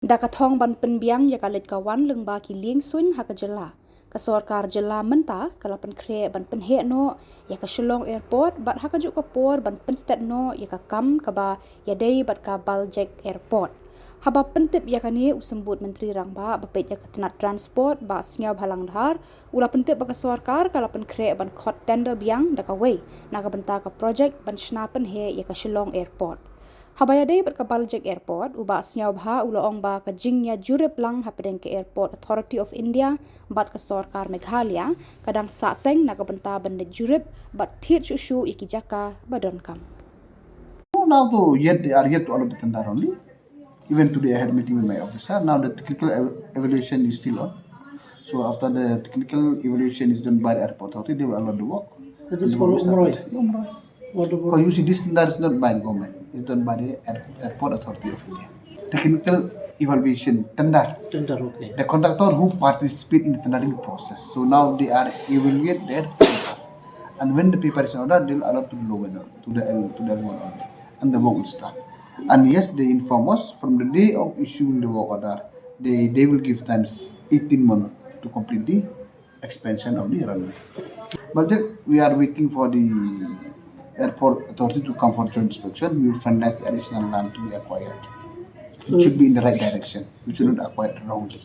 Dakatong ban penbiang ya kalit kawan lengba ki lieng swing Khuborjylla. Kasorkar Jilla menta kalapan kre ban Pynheh no ya ka Shillong airport bat hakajuk Khubor ban penstet no ya ka kam kaba ya dei bat ka Baljek airport. Haba pentip ya kani usembut menteri rangba bapet ya ketenat transport ba sngau halang dhar ula pentip ba kasorkar kalapan kre ban khot tender biang da ka wei na ka benta ka project ban shna Pynheh ya ka Shillong airport. Habaya dei ber ka Baljek airport uba snyau bha ula ong ba ka jingnya Jurip lang hapedeng ke airport authority of India bat ka sorkar Meghalaya kadang sateng na ka benta benda Jurip bat thit shushu iki jaka badon kam. Now though yet they are yet to allot the tender only. Even today I had a meeting with my officer. Now the technical evaluation is still on. So after the technical evaluation is done by the airport authority, they will allot the work. That is for Umroh. Because you see, this tender is not by the government. It's done by the airport authority of India. Technical evaluation tender. Tender, okay. The contractor who participate in the tendering process. So now they are evaluate their paper, and when the paper is ordered, they will allot to the lower to the L1 only, and the work will start. And yes, they inform us from the day of issuing the work order, they will give times 18 months to complete the expansion of the runway. But we are waiting for the airport authority to come for joint inspection. We will finalize the additional land to be acquired. It should be in the right direction. We should not acquire it wrongly.